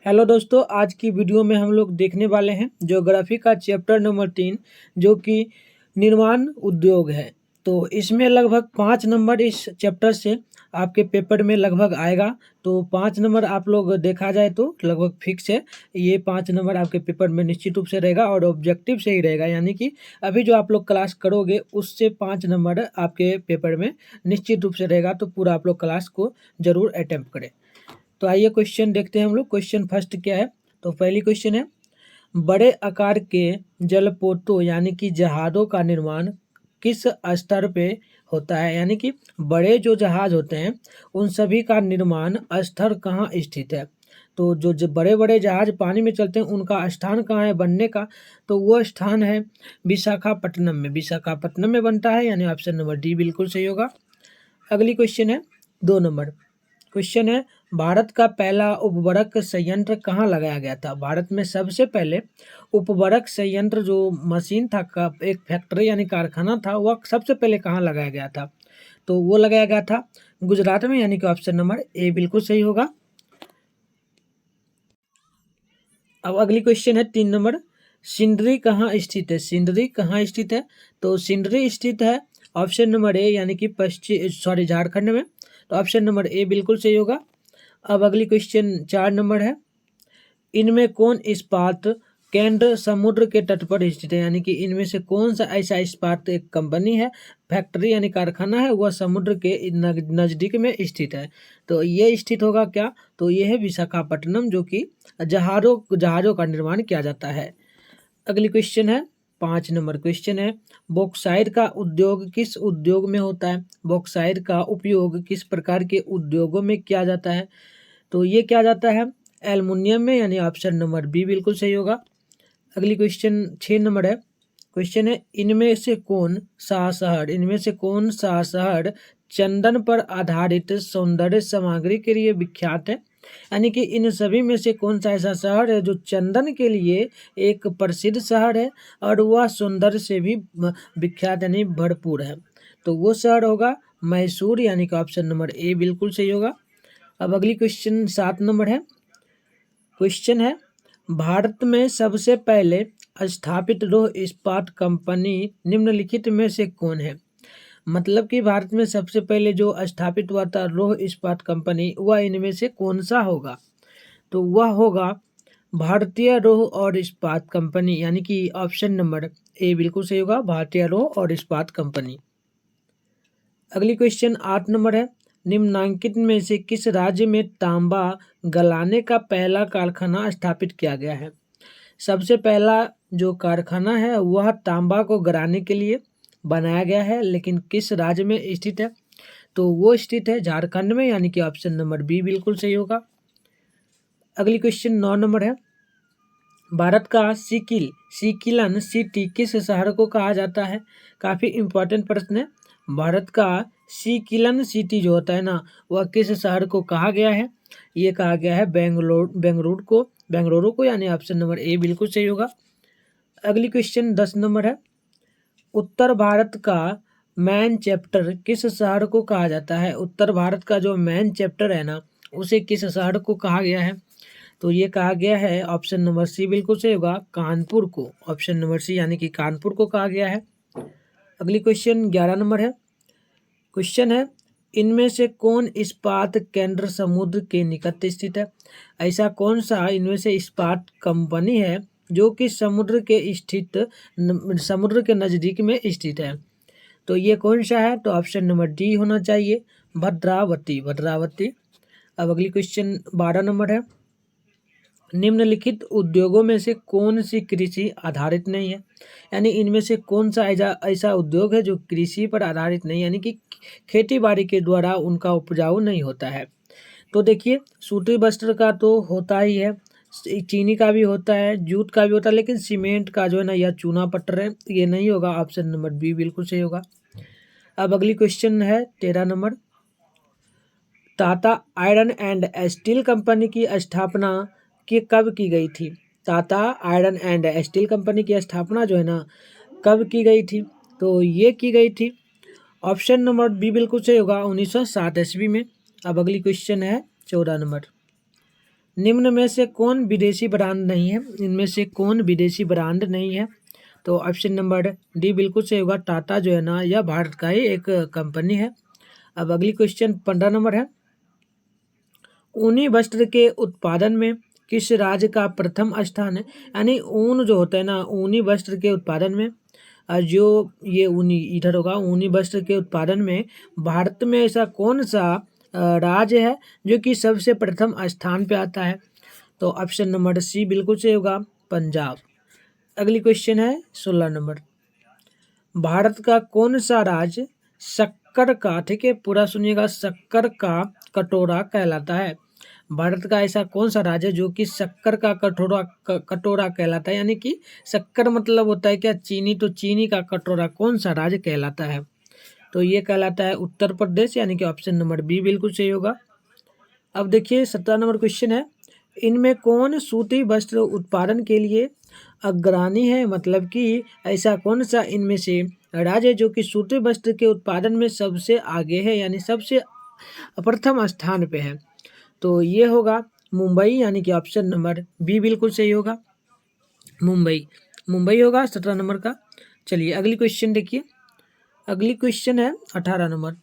Hello दोस्तों, आज की वीडियो में हम लोग देखने वाले हैं ज्योग्राफी का चैप्टर नंबर 3 जो कि निर्माण उद्योग है। तो इसमें लगभग 5 नंबर इस चैप्टर से आपके पेपर में लगभग आएगा। तो 5 नंबर आप लोग देखा जाए तो लगभग फिक्स है। ये 5 नंबर आपके पेपर में निश्चित रूप से रहेगा और ऑब्जेक्टिव से ही रहेगा, यानी कि अभी जो आप लोग क्लास करोगे उससे 5 नंबर आपके पेपर में निश्चित रूप से रहेगा। तो पूरा आप लोग क्लास को जरूर अटेम्प्ट करें। तो आइए क्वेश्चन देखते हैं हम लोग। क्वेश्चन फर्स्ट क्या है? तो पहली क्वेश्चन है, बड़े आकार के जलपोतों यानी कि जहाज़ों का निर्माण किस स्तर पे होता है? यानी कि बड़े जो जहाज होते हैं उन सभी का निर्माण स्तर कहाँ स्थित है? तो जो बड़े बड़े जहाज पानी में चलते हैं उनका स्थान कहाँ है बनने का? तो वो स्थान है विशाखापट्टनम में। विशाखापट्टनम में बनता है, यानी ऑप्शन नंबर डी बिल्कुल सही होगा। अगली क्वेश्चन है 2 नंबर। क्वेश्चन है, भारत का पहला उपवरक संयंत्र कहाँ लगाया गया था? भारत में सबसे पहले उपवरक संयंत्र जो मशीन था का एक फैक्ट्री यानी कारखाना था, वह सबसे पहले कहाँ लगाया गया था? तो वो लगाया गया था गुजरात में, यानी कि ऑप्शन नंबर ए बिल्कुल सही होगा। अब अगली क्वेश्चन है 3 नंबर, सिंदरी कहाँ स्थित है? सिंदरी कहाँ स्थित है? तो सिंदरी स्थित है ऑप्शन नंबर ए, यानी कि झारखंड में। तो ऑप्शन नंबर ए बिल्कुल सही होगा। अब अगली क्वेश्चन 4 नंबर है, इनमें कौन इस्पात केंद्र समुद्र के तट पर स्थित है? यानी कि इनमें से कौन सा ऐसा इस्पात एक कंपनी है, फैक्ट्री यानी कारखाना है, वह समुद्र के नज़दीक में स्थित है? तो ये स्थित होगा क्या? तो ये है विशाखापट्टनम, जो कि जहाज़ों का निर्माण किया जाता है। अगली क्वेश्चन है 5 नंबर। क्वेश्चन है, बॉक्साइट का उद्योग किस उद्योग में होता है? बॉक्साइट का उपयोग किस प्रकार के उद्योगों में किया जाता है? तो ये किया जाता है एल्युमिनियम में, यानी ऑप्शन नंबर बी बिल्कुल सही होगा। अगली क्वेश्चन 6 नंबर है। क्वेश्चन है, इनमें से कौन सा शहर चंदन पर आधारित सौंदर्य सामग्री के लिए विख्यात है? यानी कि इन सभी में से कौन सा ऐसा शहर है जो चंदन के लिए एक प्रसिद्ध शहर है और वह सौंदर्य से भी विख्यात यानी भरपूर है? तो वो शहर होगा मैसूर, यानी कि ऑप्शन नंबर ए बिल्कुल सही होगा। अब अगली क्वेश्चन 7 नंबर है। क्वेश्चन है, भारत में सबसे पहले स्थापित लौह इस्पात कंपनी निम्नलिखित में से कौन है? मतलब कि भारत में सबसे पहले जो स्थापित हुआ था लौह इस्पात कंपनी, वह इनमें से कौन सा होगा? तो वह होगा भारतीय लौह और इस्पात कंपनी, यानी कि ऑप्शन नंबर ए बिल्कुल सही होगा, भारतीय लौह और इस्पात कंपनी। अगली क्वेश्चन 8 नंबर है, निम्नलिखित में से किस राज्य में तांबा गलाने का पहला कारखाना स्थापित किया गया है? सबसे पहला जो कारखाना है वह तांबा को गलाने के लिए बनाया गया है, लेकिन किस राज्य में स्थित है? तो वो स्थित है झारखंड में, यानी कि ऑप्शन नंबर बी बिल्कुल सही होगा। अगली क्वेश्चन 9 नंबर है, भारत का सिकिलन सिटी किस शहर को कहा जाता है? काफ़ी इंपॉर्टेंट प्रश्न है। भारत का सिकिलन सिटी जो होता है ना, वह किस शहर को कहा गया है? ये कहा गया है बेंगलुरु को, यानी ऑप्शन नंबर ए बिल्कुल सही होगा। अगली क्वेश्चन 10 नंबर है, उत्तर भारत का मैन चैप्टर किस शहर को कहा जाता है? उत्तर भारत का जो मैन चैप्टर है ना, उसे किस शहर को कहा गया है? तो ये कहा गया है ऑप्शन नंबर सी बिल्कुल सही होगा, कानपुर को। ऑप्शन नंबर सी, यानी कि कानपुर को कहा गया है। अगली क्वेश्चन 11 नंबर है। क्वेश्चन है, इनमें से कौन इस्पात केंद्र समुद्र के निकट स्थित है? ऐसा कौन सा इनमें से इस्पात कंपनी है जो कि समुद्र के नज़दीक में स्थित है? तो ये कौन सा है? तो ऑप्शन नंबर डी होना चाहिए, भद्रावती। अब अगली क्वेश्चन 12 नंबर है, निम्नलिखित उद्योगों में से कौन सी कृषि आधारित नहीं है? यानी इनमें से कौन सा ऐसा उद्योग है जो कृषि पर आधारित नहीं, यानी कि खेती बाड़ी के द्वारा उनका उपजाऊ नहीं होता है? तो देखिए, सूती वस्त्र का तो होता ही है, चीनी का भी होता है, जूट का भी होता है, लेकिन सीमेंट का जो है ना, यह चूना पत्थर है, ये नहीं होगा। ऑप्शन नंबर बी बिल्कुल सही होगा। अब अगली क्वेश्चन है 13 number, Tata iron and steel company की स्थापना कब की गई थी? Tata iron and steel company की स्थापना जो है ना, कब की गई थी? तो ये की गई थी ऑप्शन नंबर बी बिल्कुल सही होगा, 1907 ईस्वी में। अब अगली क्वेश्चन है 14 नंबर, निम्न में से कौन विदेशी ब्रांड नहीं है? इनमें से कौन विदेशी ब्रांड नहीं है? तो ऑप्शन नंबर डी बिल्कुल सही होगा। टाटा जो है ना, यह भारत का ही एक कंपनी है। अब अगली क्वेश्चन 15 नंबर है, ऊनी वस्त्र के उत्पादन में किस राज्य का प्रथम स्थान है? यानी ऊन जो होता है ना, ऊनी वस्त्र के उत्पादन में जो ये ऊनी इधर होगा, ऊनी वस्त्र के उत्पादन में भारत में ऐसा कौन सा राज्य है जो कि सबसे प्रथम स्थान पे आता है? तो ऑप्शन नंबर सी बिल्कुल सही होगा, पंजाब। अगली क्वेश्चन है 16 नंबर, भारत का कौन सा राज्य शक्कर का, ठीक है पूरा सुनिएगा, शक्कर का कटोरा कहलाता है? भारत का ऐसा कौन सा राज्य है जो कि शक्कर का कटोरा कहलाता है? यानी कि शक्कर मतलब होता है क्या, चीनी, तो चीनी का कटोरा कौन सा राज्य कहलाता है? तो ये कहलाता है उत्तर प्रदेश, यानी कि ऑप्शन नंबर बी बिल्कुल सही होगा। अब देखिए 17 नंबर क्वेश्चन है, इनमें कौन सूती वस्त्र उत्पादन के लिए अग्रणी है? मतलब कि ऐसा कौन सा इनमें से राज्य है जो कि सूती वस्त्र के उत्पादन में सबसे आगे है, यानी सबसे प्रथम स्थान पे है? तो ये होगा मुंबई, यानी कि ऑप्शन नंबर बी बिल्कुल सही होगा, मुंबई। मुंबई होगा 17 नंबर का। चलिए अगली क्वेश्चन देखिए, अगली क्वेश्चन है 18 नंबर,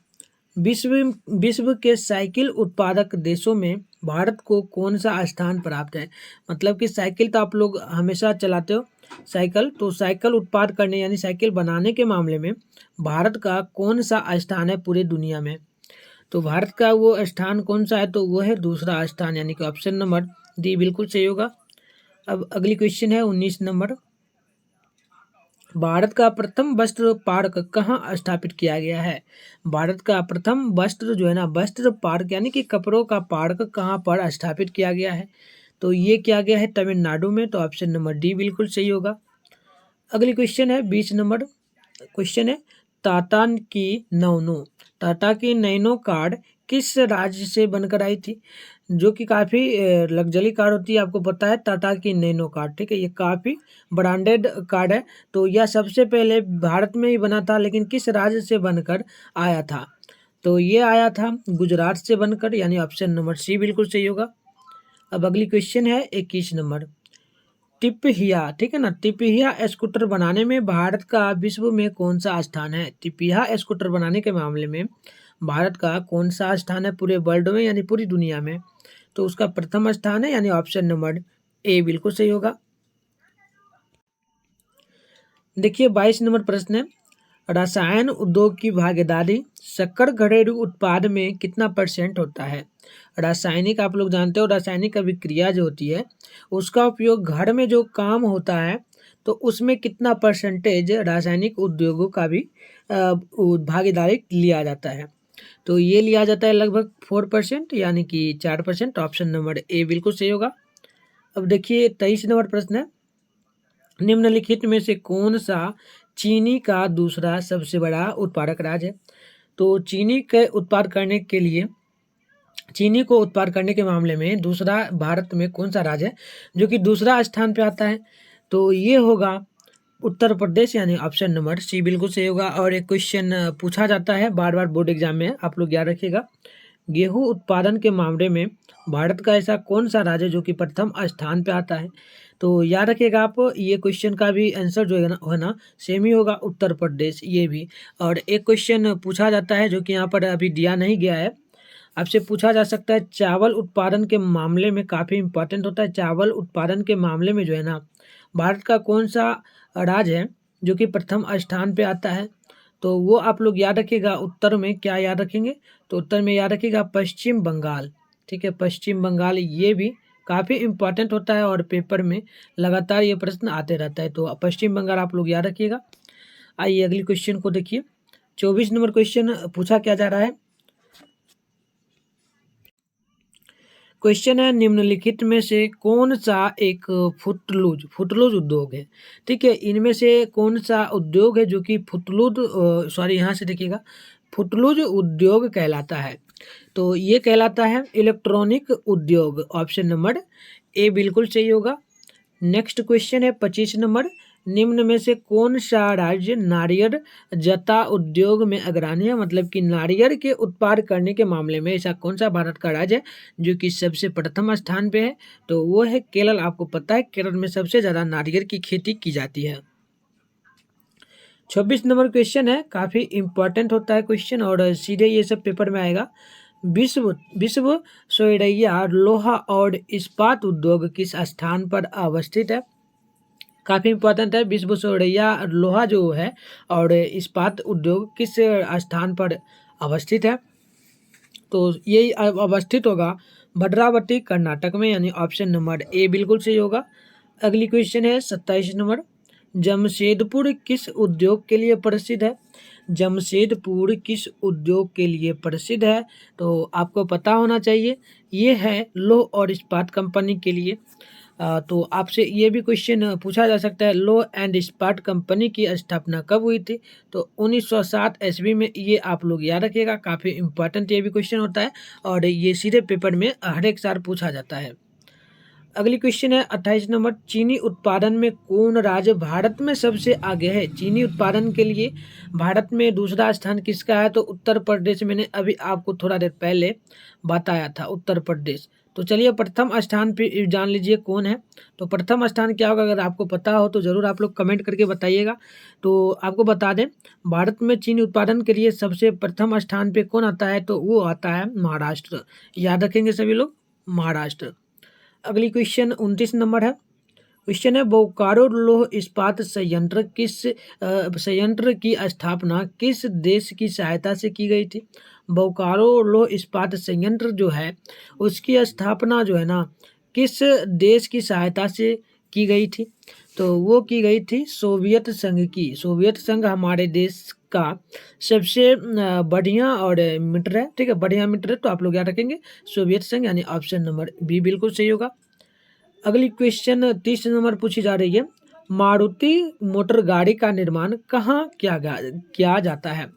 विश्व के साइकिल उत्पादक देशों में भारत को कौन सा स्थान प्राप्त है? मतलब कि साइकिल तो आप लोग हमेशा चलाते हो साइकिल, तो साइकिल उत्पाद करने यानी साइकिल बनाने के मामले में भारत का कौन सा स्थान है पूरे दुनिया में? तो भारत का वो स्थान कौन सा है? तो वो है दूसरा स्थान, यानी कि ऑप्शन नंबर डी बिल्कुल सही होगा। अब अगली क्वेश्चन है 19 नंबर, भारत का प्रथम वस्त्र पार्क कहाँ स्थापित किया गया है? भारत का प्रथम वस्त्र जो है ना, वस्त्र पार्क यानी कि कपड़ों का पार्क कहाँ पर स्थापित किया गया है? तो ये किया गया है तमिलनाडु में, तो ऑप्शन नंबर डी बिल्कुल सही होगा। अगली क्वेश्चन है 20 नंबर क्वेश्चन है, टाटा की नैनो, टाटा की नैनो कार किस राज्य से बनकर आई थी? जो कि काफ़ी लग्जरी कार होती है, आपको पता है टाटा की नैनो कार, ठीक है, ये काफ़ी ब्रांडेड कार है। तो यह सबसे पहले भारत में ही बना था, लेकिन किस राज्य से बनकर आया था? तो ये आया था गुजरात से बनकर, यानी ऑप्शन नंबर सी बिल्कुल सही होगा। अब अगली क्वेश्चन है 21 नंबर, टिपहिया, ठीक है ना, टिपहिया स्कूटर बनाने में भारत का विश्व में कौन सा स्थान है? टिपहिया स्कूटर बनाने के मामले में भारत का कौन सा स्थान है पूरे वर्ल्ड में, यानी पूरी दुनिया में? तो उसका प्रथम स्थान है, यानी ऑप्शन नंबर ए बिल्कुल सही होगा। देखिए 22 नंबर प्रश्न है, रसायन उद्योग की भागीदारी शक्कर घरेलू उत्पाद में कितना % होता है? रासायनिक, आप लोग जानते हो रासायनिक अभिक्रिया जो होती है उसका उपयोग घर में जो काम होता है, तो उसमें कितना % रासायनिक उद्योगों का भी भागीदारी लिया जाता है? तो ये लिया जाता है लगभग 4%, यानी कि 4%, ऑप्शन नंबर ए बिल्कुल सही होगा। अब देखिए 23 नंबर प्रश्न है, निम्नलिखित में से कौन सा चीनी का दूसरा सबसे बड़ा उत्पादक राज्य है? तो चीनी के उत्पाद करने के लिए, चीनी को उत्पाद करने के मामले में दूसरा भारत में कौन सा राज्य है जो कि दूसरा स्थान पे आता है? तो ये होगा उत्तर प्रदेश, यानी ऑप्शन नंबर सी बिल्कुल सही होगा। और एक क्वेश्चन पूछा जाता है बार बार बोर्ड एग्जाम में, आप लोग याद रखिएगा, गेहूं उत्पादन के मामले में भारत का ऐसा कौन सा राज्य जो कि प्रथम स्थान पे आता है? तो याद रखिएगा आप, ये क्वेश्चन का भी आंसर जो है ना सेम ही होगा, उत्तर प्रदेश, ये भी। और एक क्वेश्चन पूछा जाता है जो कि यहाँ पर अभी दिया नहीं गया है, आपसे पूछा जा सकता है, चावल उत्पादन के मामले में काफ़ी इंपॉर्टेंट होता है, चावल उत्पादन के मामले में जो है ना भारत का कौन सा राज्य है जो कि प्रथम स्थान पे आता है? तो वो आप लोग याद रखिएगा, उत्तर में क्या याद रखेंगे? तो उत्तर में याद रखिएगा पश्चिम बंगाल, ठीक है, पश्चिम बंगाल, ये भी काफ़ी इंपॉर्टेंट होता है और पेपर में लगातार ये प्रश्न आते रहता है, तो पश्चिम बंगाल आप लोग याद रखिएगा। आइए अगली क्वेश्चन को देखिए, 24 नंबर क्वेश्चन पूछा क्या जा रहा है, क्वेश्चन है, निम्नलिखित में से कौन सा एक फुटलूज उद्योग है? ठीक है, इनमें से कौन सा उद्योग है जो कि यहाँ से देखिएगा, फुटलूज उद्योग कहलाता है? तो ये कहलाता है इलेक्ट्रॉनिक उद्योग, ऑप्शन नंबर ए बिल्कुल सही होगा। नेक्स्ट क्वेश्चन है 25 नंबर, निम्न में से कौन सा राज्य नारियल जता उद्योग में अग्रणी है, मतलब कि नारियल के उत्पाद करने के मामले में ऐसा कौन सा भारत का राज्य है जो कि सबसे प्रथम स्थान पे है, तो वो है केरल। आपको पता है केरल में सबसे ज़्यादा नारियल की खेती की जाती है। 26 नंबर क्वेश्चन है, काफ़ी इंपॉर्टेंट होता है क्वेश्चन और सीधे ये सब पेपर में आएगा। विश्व विश्व सोइरिया लोहा और इस्पात उद्योग किस स्थान पर अवस्थित है? काफ़ी इंपॉर्टेंट है। विश्व सोइरिया लोहा जो है और इस्पात उद्योग किस स्थान पर अवस्थित है, तो यही अवस्थित होगा भद्रावती कर्नाटक में, यानी ऑप्शन नंबर ए बिल्कुल सही होगा। अगली क्वेश्चन है 27 नंबर, जमशेदपुर किस उद्योग के लिए प्रसिद्ध है? जमशेदपुर किस उद्योग के लिए प्रसिद्ध है, तो आपको पता होना चाहिए, ये है लौह और इस्पात कंपनी के लिए। तो आपसे ये भी क्वेश्चन पूछा जा सकता है, लौह एंड इस्पात कंपनी की स्थापना कब हुई थी, तो 1907 ईस्वी में। ये आप लोग याद रखिएगा, काफ़ी इंपॉर्टेंट ये भी क्वेश्चन होता है और ये सीधे पेपर में हर एक साल पूछा जाता है। अगली क्वेश्चन है 28 नंबर, चीनी उत्पादन में कौन राज्य भारत में सबसे आगे है? चीनी उत्पादन के लिए भारत में दूसरा स्थान किसका है, तो उत्तर प्रदेश। मैंने अभी आपको थोड़ा देर पहले बताया था उत्तर प्रदेश। तो चलिए प्रथम स्थान पे जान लीजिए कौन है। तो प्रथम स्थान क्या होगा, अगर आपको पता हो तो ज़रूर आप लोग कमेंट करके बताइएगा। तो आपको बता दें, भारत में चीनी उत्पादन के लिए सबसे प्रथम स्थान पे कौन आता है, तो वो आता है महाराष्ट्र। याद रखेंगे सभी लोग, महाराष्ट्र। अगली क्वेश्चन 29 नंबर है। क्वेश्चन है, बोकारो लौह इस्पात संयंत्र की स्थापना किस देश की सहायता से की गई थी? बोकारो लौह इस्पात संयंत्र जो है उसकी स्थापना जो है ना किस देश की सहायता से की गई थी, तो वो की गई थी सोवियत संघ की। सोवियत संघ हमारे देश का सबसे बढ़िया और मित्र है, ठीक है, बढ़िया मित्र है, तो आप लोग याद रखेंगे सोवियत संघ, यानी ऑप्शन नंबर बी बिल्कुल सही होगा। अगली क्वेश्चन 30 नंबर पूछी जा रही है, मारुति मोटर गाड़ी का निर्माण कहाँ किया जाता है?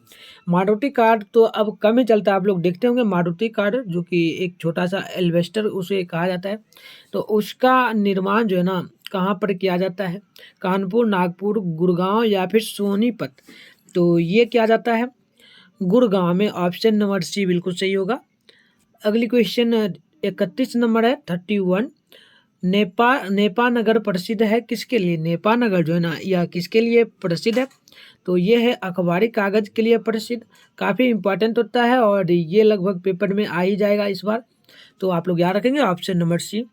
मारुति कार तो अब कम ही चलता है, आप लोग देखते होंगे मारुति कार जो कि एक छोटा सा एल्वेस्टर उसे कहा जाता है, तो उसका निर्माण जो है ना कहाँ पर किया जाता है? कानपुर, नागपुर, गुड़गांव या फिर सोनीपत, तो ये किया जाता है गुड़गांव में, ऑप्शन नंबर सी बिल्कुल सही होगा। अगली क्वेश्चन 31 नंबर है 31, नेपा नगर प्रसिद्ध है किसके लिए? नेपा नगर जो है ना यह किसके लिए प्रसिद्ध है, तो ये है अखबारी कागज के लिए प्रसिद्ध। काफ़ी इंपॉर्टेंट होता है और ये लगभग पेपर में आ ही जाएगा इस बार, तो आप लोग याद रखेंगे ऑप्शन नंबर सी।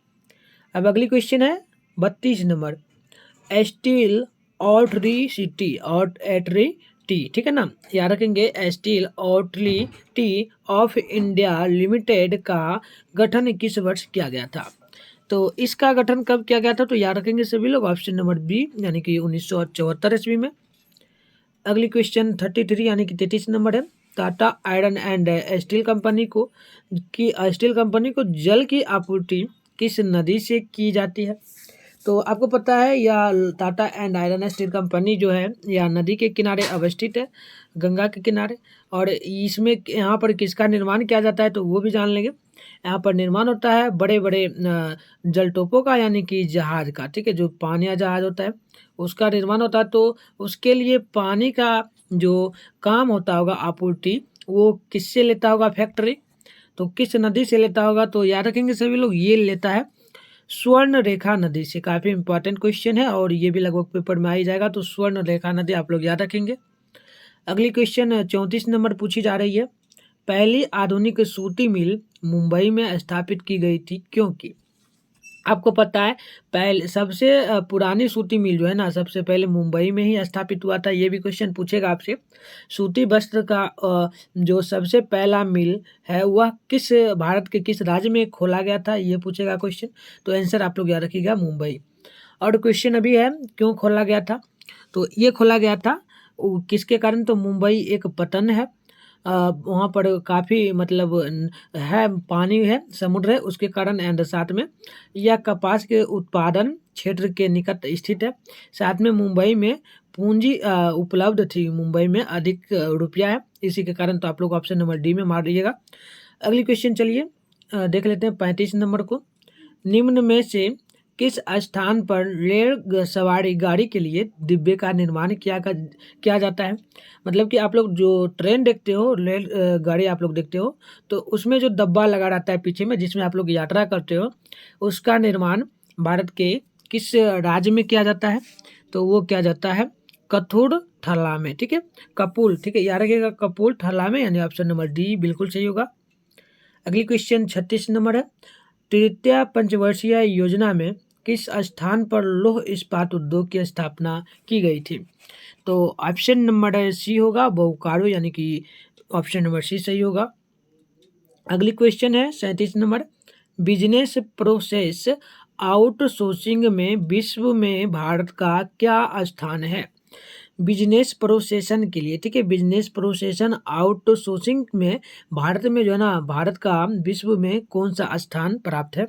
अब अगली क्वेश्चन है 32 नंबर, स्टील ऑथॉरिटी, ठीक है ना, याद रखेंगे, steel authority of India limited का गठन किस वर्ष किया गया था? तो इसका गठन कब किया गया था, तो याद रखेंगे सभी लोग ऑप्शन नंबर बी, यानी कि 1974 ईस्वी में। अगली क्वेश्चन 33 यानी कि 33 नंबर है, Tata iron and steel company को जल की आपूर्ति किस नदी से की जाती है? तो आपको पता है यह Tata and iron steel company जो है यह नदी के किनारे अवस्थित है, गंगा के किनारे, और इसमें यहाँ पर किसका निर्माण किया जाता है, तो वो भी जान लेंगे। यहाँ पर निर्माण होता है बड़े बड़े जलटोपों का, यानी कि जहाज का, ठीक है, जो पानी या जहाज होता है उसका निर्माण होता है। तो उसके लिए पानी का जो काम होता होगा आपूर्ति, वो किससे लेता होगा फैक्ट्री, तो किस नदी से लेता होगा, तो याद रखेंगे सभी लोग, ये लेता है स्वर्ण रेखा नदी से। काफ़ी इंपॉर्टेंट क्वेश्चन है और ये भी लगभग पेपर में आ ही जाएगा, तो स्वर्ण रेखा नदी आप लोग याद रखेंगे। अगली क्वेश्चन 34 नंबर पूछी जा रही है, पहली आधुनिक सूती मिल मुंबई में स्थापित की गई थी क्योंकि? आपको पता है पहले सबसे पुरानी सूती मिल जो है ना सबसे पहले मुंबई में ही स्थापित हुआ था। ये भी क्वेश्चन पूछेगा आपसे, सूती वस्त्र का जो सबसे पहला मिल है वह किस भारत के किस राज्य में खोला गया था, ये पूछेगा क्वेश्चन। तो आंसर आप लोग याद रखिएगा मुंबई। और क्वेश्चन अभी है क्यों खोला गया था, तो ये खोला गया था किसके कारण, तो मुंबई एक पतन है, वहाँ पर काफ़ी मतलब है, पानी है, समुद्र है, उसके कारण, एंड साथ में यह कपास के उत्पादन क्षेत्र के निकट स्थित है। साथ में मुंबई में पूंजी उपलब्ध थी, मुंबई में अधिक रुपया है, इसी के कारण। तो आप लोग ऑप्शन नंबर डी में मार दीजिएगा। अगली क्वेश्चन चलिए देख लेते हैं 35 नंबर को, निम्न में से किस स्थान पर रेल सवारी गाड़ी के लिए डिब्बे का निर्माण किया जाता है। मतलब कि आप लोग जो ट्रेन देखते हो, रेल गाड़ी आप लोग देखते हो, तो उसमें जो डब्बा लगा रहता है पीछे में, जिसमें आप लोग यात्रा करते हो, उसका निर्माण भारत के किस राज्य में किया जाता है। तो वो किया जाता है कपूरथला में। ठीक है, कपूर, ठीक है, याद रखिएगा कपूरथला में, यानी ऑप्शन नंबर डी बिल्कुल सही होगा। अगली क्वेश्चन 36 नंबर है, तृतीय पंचवर्षीय योजना में किस स्थान पर लौह इस्पात उद्योग की स्थापना की गई थी। तो ऑप्शन नंबर सी होगा बोकारो, यानी कि ऑप्शन नंबर सी सही होगा। अगली क्वेश्चन है 37 नंबर, बिजनेस प्रोसेस आउटसोर्सिंग में विश्व में भारत का क्या स्थान है। बिजनेस प्रोसेसन के लिए, ठीक है, बिजनेस प्रोसेसन आउटसोर्सिंग में भारत में जो है ना, भारत का विश्व में कौन सा स्थान प्राप्त है।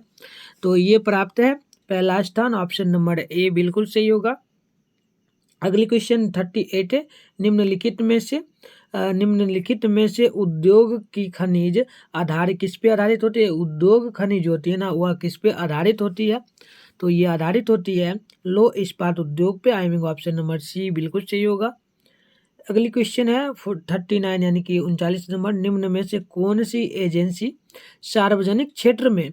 तो ये प्राप्त है पहला स्थान, ऑप्शन नंबर ए बिल्कुल सही होगा। अगली क्वेश्चन 38 है, निम्नलिखित में से उद्योग की खनिज आधारित किस पे आधारित होती है। उद्योग खनिज होती है ना, वह किस पे आधारित होती है। तो ये आधारित होती है लो इस्पात उद्योग पे। I mean option number C बिल्कुल सही होगा। अगली क्वेश्चन है 39, यानी कि 39 नंबर, निम्न में से कौन सी एजेंसी सार्वजनिक क्षेत्र में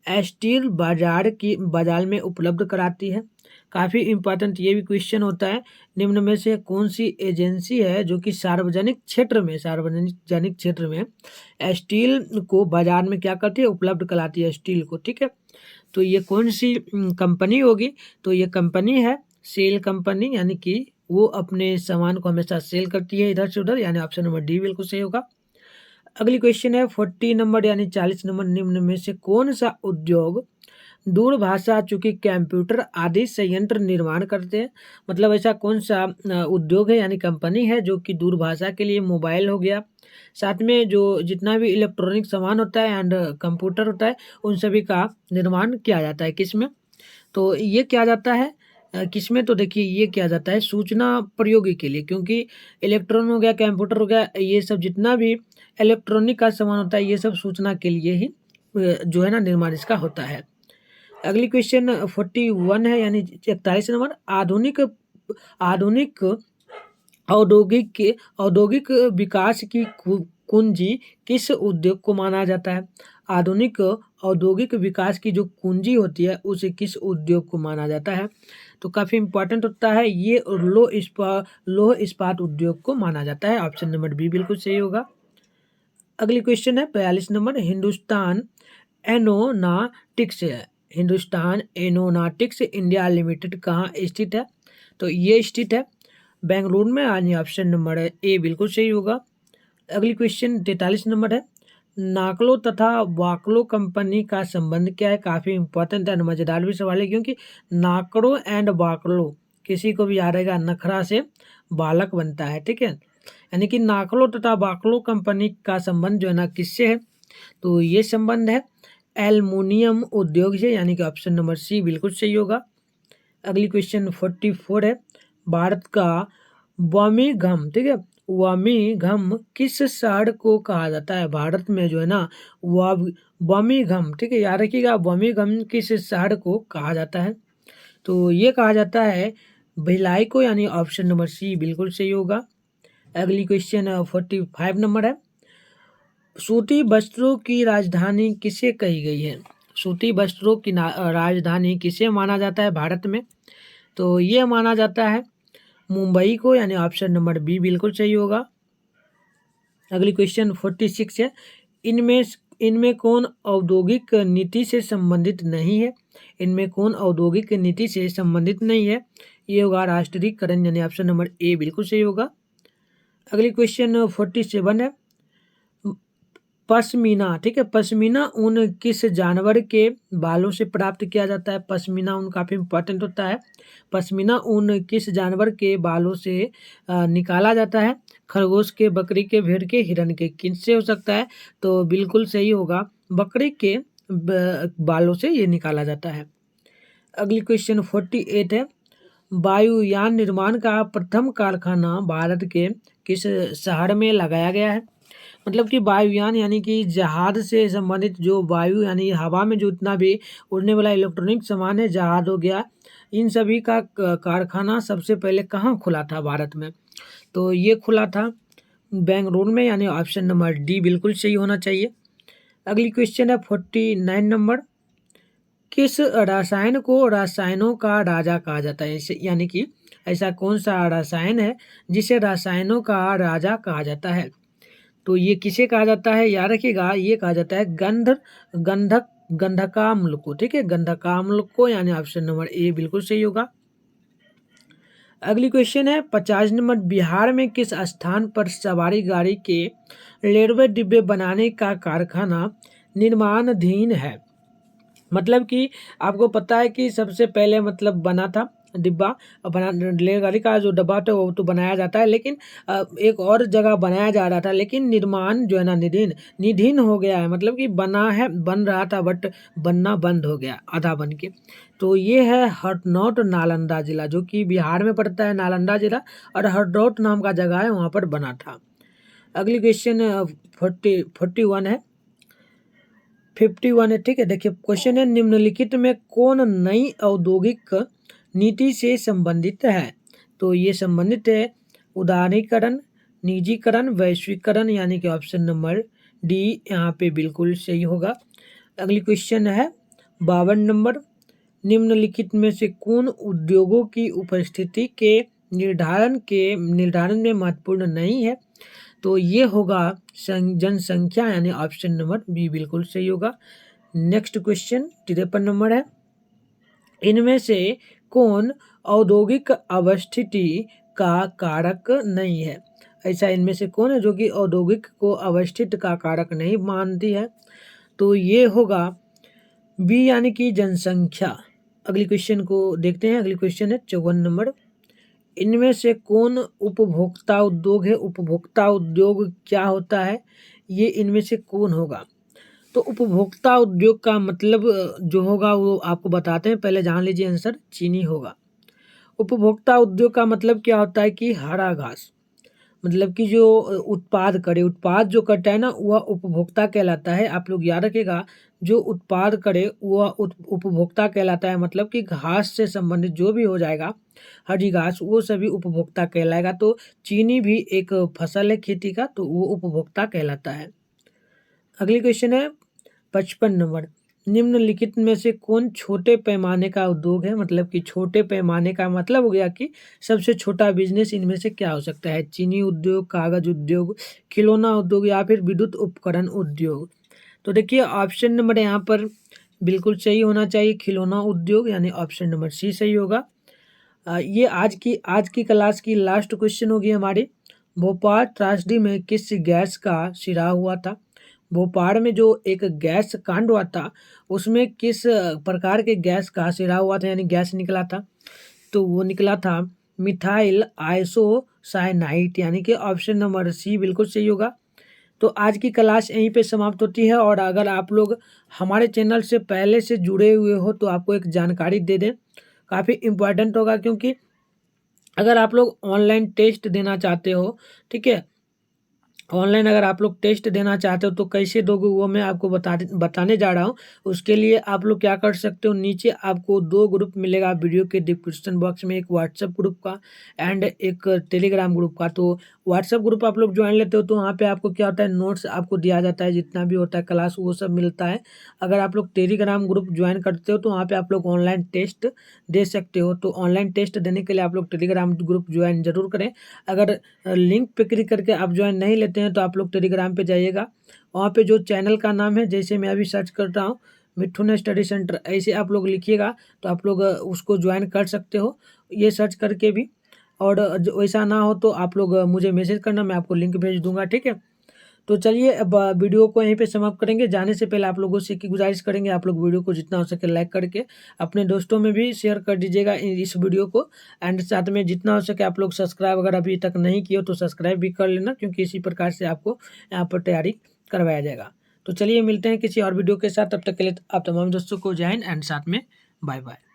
स्टील बाजार में उपलब्ध कराती है। काफ़ी इंपॉर्टेंट ये भी क्वेश्चन होता है, निम्न में से कौन सी एजेंसी है जो कि सार्वजनिक क्षेत्र में स्टील को बाजार में क्या करती है, उपलब्ध कराती है स्टील को। ठीक है, तो ये कौन सी कंपनी होगी। तो ये कंपनी है सेल कंपनी, यानी कि वो अपने सामान को हमेशा सेल करती है इधर से उधर, यानी ऑप्शन नंबर डी बिल्कुल सही होगा। अगली क्वेश्चन है 40 नंबर, यानी 40 नंबर, निम्न में से कौन सा उद्योग दूरभाषा, चूंकि कंप्यूटर आदि संयंत्र निर्माण करते हैं। मतलब ऐसा कौन सा उद्योग है, यानी कंपनी है, जो कि दूरभाषा के लिए मोबाइल हो गया, साथ में जो जितना भी इलेक्ट्रॉनिक सामान होता है एंड कंप्यूटर होता है, उन सभी का निर्माण किया जाता है किसमें। तो ये किया जाता है किसमें, तो देखिए ये किया जाता है सूचना प्रौद्योगिकी के लिए, क्योंकि इलेक्ट्रॉन हो गया, कंप्यूटर हो गया, ये सब जितना भी इलेक्ट्रॉनिक का सामान होता है, ये सब सूचना के लिए ही जो है ना निर्माण इसका होता है। अगली क्वेश्चन 41 है, यानी 41 नंबर, आधुनिक औद्योगिक विकास की कुंजी किस उद्योग को माना जाता है। आधुनिक औद्योगिक विकास की जो कुंजी होती है उसे किस उद्योग को माना जाता है। तो काफ़ी इंपॉर्टेंट होता है ये, लोह इस्पात उद्योग को माना जाता है। ऑप्शन नंबर बी बिल्कुल सही होगा। अगली क्वेश्चन है 42 number, Hindustan aeronautics India limited कहाँ स्थित है। तो ये स्थित है बेंगलुरु में, यानी ऑप्शन नंबर ए बिल्कुल सही होगा। अगली क्वेश्चन 43 नंबर है, नाकलो तथा वाकलो कंपनी का संबंध क्या है। काफ़ी इंपॉर्टेंट है, मजेदार भी सवाल है, क्योंकि नाकड़ो एंड वाकलो किसी को भी याद रहेगा, नखरा से बालक बनता है। ठीक है, यानी कि नाकलो तथा वाकलो कंपनी का संबंध जो है ना किससे है। तो ये संबंध है एल्युमिनियम उद्योग से, यानी कि ऑप्शन नंबर सी बिल्कुल सही होगा। अगली क्वेश्चन 44 है, भारत का बर्मिंघम, ठीक है, बर्मिंघम किस शहर को कहा जाता है। भारत में जो है ना बर्मिंघम, ठीक है, याद रखिएगा, बर्मिंघम किस शहर को कहा जाता है। तो ये कहा जाता है भिलाई को, यानी ऑप्शन नंबर सी बिल्कुल सही होगा। अगली क्वेश्चन 45 नंबर है, सूती वस्त्रों की राजधानी किसे कही गई है। सूती वस्त्रों की राजधानी किसे माना जाता है भारत में। तो ये माना जाता है मुंबई को, यानी ऑप्शन नंबर बी बिल्कुल सही होगा। अगली क्वेश्चन 46 है, इनमें कौन औद्योगिक नीति से संबंधित नहीं है। इनमें कौन औद्योगिक नीति से संबंधित नहीं है, ये होगा राष्ट्रीयकरण, यानी ऑप्शन नंबर ए बिल्कुल सही होगा। अगली क्वेश्चन 47 है, पश्मीना, ठीक है, पश्मीना ऊन किस जानवर के बालों से प्राप्त किया जाता है। पश्मीना ऊन काफ़ी इंपॉर्टेंट होता है। पश्मीना ऊन किस जानवर के बालों से निकाला जाता है। खरगोश के, बकरी के, भेड़ के, हिरन के, किससे हो सकता है। तो बिल्कुल सही होगा, बकरी के बालों से ये निकाला जाता है। अगली क्वेश्चन 48 है, वायुयान निर्माण का प्रथम कारखाना भारत के किस शहर में लगाया गया है। मतलब कि वायुयान यानी कि जहाज से संबंधित जो वायु यानी हवा में जो इतना भी उड़ने वाला इलेक्ट्रॉनिक सामान है, जहाज हो गया, इन सभी का कारखाना सबसे पहले कहाँ खुला था भारत में? तो ये खुला था बेंगलुरु में, यानी ऑप्शन नंबर डी बिल्कुल सही होना चाहिए। अगली क्वेश्चन है 49 नंबर। किस रसायन को रसायनों का राजा कहा जाता है? यानी कि ऐसा कौन सा रसायन है जिसे रसायनों का राजा कहा जाता है? तो ये किसे कहा जाता है? याद रखिएगा, ये कहा जाता है गंधकाम्ल को। ठीक है, गंधकाम्ल को, यानी ऑप्शन नंबर ए बिल्कुल सही होगा। अगली क्वेश्चन है 50 नंबर। बिहार में किस स्थान पर सवारी गाड़ी के रेलवे डिब्बे बनाने का कारखाना निर्माणाधीन है? मतलब कि आपको पता है कि सबसे पहले मतलब बना था डिब्बा, बना रेलगाड़ी का जो डब्बा था वो तो बनाया जाता है, लेकिन एक और जगह बनाया जा रहा था, लेकिन निर्माण जो है ना निधीन हो गया है। मतलब कि बन रहा था बट बनना बंद हो गया आधा बन के। तो ये है हरनौत नालंदा जिला, जो कि बिहार में पड़ता है, नालंदा जिला, और हरनौत नाम का जगह है, वहाँ पर बना था। अगली क्वेश्चन 41 है, 51 है। ठीक है, देखिए क्वेश्चन है, निम्नलिखित में कौन नई औद्योगिक नीति से संबंधित है? तो ये संबंधित है उदारीकरण, निजीकरण, वैश्वीकरण, यानी कि ऑप्शन नंबर डी यहाँ पे बिल्कुल सही होगा। अगली क्वेश्चन है 52 नंबर। निम्नलिखित में से कौन उद्योगों की उपस्थिति के निर्धारण में महत्वपूर्ण नहीं है? तो ये होगा जनसंख्या, यानी ऑप्शन नंबर बी बिल्कुल सही होगा। नेक्स्ट क्वेश्चन 53 नंबर है। इनमें से कौन औद्योगिक अवस्थिति का कारक नहीं है? ऐसा इनमें से कौन है जो कि औद्योगिक को अवस्थित का कारक नहीं मानती है? तो ये होगा बी, यानी कि जनसंख्या। अगली क्वेश्चन को देखते हैं। अगली क्वेश्चन है 54 नंबर। इनमें से कौन उपभोक्ता उद्योग है? उपभोक्ता उद्योग क्या होता है? ये इनमें से कौन होगा? तो उपभोक्ता उद्योग का मतलब जो होगा वो आपको बताते हैं, पहले जान लीजिए आंसर। चीनी होगा। उपभोक्ता उद्योग का मतलब क्या होता है कि हरा घास, मतलब कि जो उत्पाद जो करता है ना, वह उपभोक्ता कहलाता है। आप लोग याद रखिएगा, जो उत्पाद करे वह उपभोक्ता कहलाता है। मतलब कि घास से संबंधित जो भी हो जाएगा, हरी घास, वो सभी उपभोक्ता कहलाएगा। तो चीनी भी एक फसल है खेती का, तो वो उपभोक्ता कहलाता है। अगली क्वेश्चन है 55 नंबर। निम्नलिखित में से कौन छोटे पैमाने का उद्योग है? मतलब कि छोटे पैमाने का मतलब हो गया कि सबसे छोटा बिजनेस इनमें से क्या हो सकता है? चीनी उद्योग, कागज उद्योग, खिलौना उद्योग, या फिर विद्युत उपकरण उद्योग। तो देखिए ऑप्शन नंबर यहाँ पर बिल्कुल सही होना चाहिए, खिलौना उद्योग, यानी ऑप्शन नंबर सी सही होगा। ये आज की क्लास की लास्ट क्वेश्चन होगी हमारी। भोपाल त्रासदी में किस गैस का सिरा हुआ था? भोपाल में जो एक गैस कांड हुआ था, उसमें किस प्रकार के गैस का सिरा हुआ था, यानी गैस निकला था? तो वो निकला था मिथाइल आइसोसाइनाइड, यानी कि ऑप्शन नंबर सी बिल्कुल सही होगा। तो आज की क्लास यहीं पे समाप्त होती है, और अगर आप लोग हमारे चैनल से पहले से जुड़े हुए हो तो आपको एक जानकारी दे दें, काफ़ी इम्पोर्टेंट होगा, क्योंकि अगर आप लोग ऑनलाइन टेस्ट देना चाहते हो, ठीक है, ऑनलाइन अगर आप लोग टेस्ट देना चाहते हो तो कैसे दोगे वो मैं आपको बताने जा रहा हूँ। उसके लिए आप लोग क्या कर सकते हो, नीचे आपको 2 ग्रुप मिलेगा वीडियो के डिस्क्रिप्शन बॉक्स में, एक व्हाट्सएप ग्रुप का एंड एक टेलीग्राम ग्रुप का। तो व्हाट्सएप ग्रुप आप लोग ज्वाइन लेते हो तो वहाँ पे आपको क्या होता है, नोट्स आपको दिया जाता है, जितना भी होता है क्लास वो सब मिलता है। अगर आप लोग टेलीग्राम ग्रुप ज्वाइन करते हो तो वहाँ पर आप लोग ऑनलाइन टेस्ट दे सकते हो। तो ऑनलाइन टेस्ट देने के लिए आप लोग टेलीग्राम ग्रुप ज्वाइन जरूर करें। अगर लिंक पे क्लिक करके आप ज्वाइन नहीं लेते हैं तो आप लोग टेलीग्राम पे जाइएगा, वहाँ पे जो चैनल का नाम है, जैसे मैं अभी सर्च कर रहा हूँ मिठुन स्टडी सेंटर, ऐसे आप लोग लिखिएगा तो आप लोग उसको ज्वाइन कर सकते हो, ये सर्च करके भी। और वैसा ना हो तो आप लोग मुझे मैसेज करना, मैं आपको लिंक भेज दूंगा। ठीक है, तो चलिए अब वीडियो को यहीं पे समाप्त करेंगे। जाने से पहले आप लोगों से की गुजारिश करेंगे, आप लोग वीडियो को जितना हो सके लाइक करके अपने दोस्तों में भी शेयर कर दीजिएगा इस वीडियो को। एंड साथ में जितना हो सके आप लोग सब्सक्राइब अगर अभी तक नहीं किए हो तो सब्सक्राइब भी कर लेना, क्योंकि इसी प्रकार से आपको यहाँ पर तैयारी करवाया जाएगा। तो चलिए मिलते हैं किसी और वीडियो के साथ, तब तक के लिए आप तमाम दोस्तों को जय हिंद एंड साथ में बाय बाय।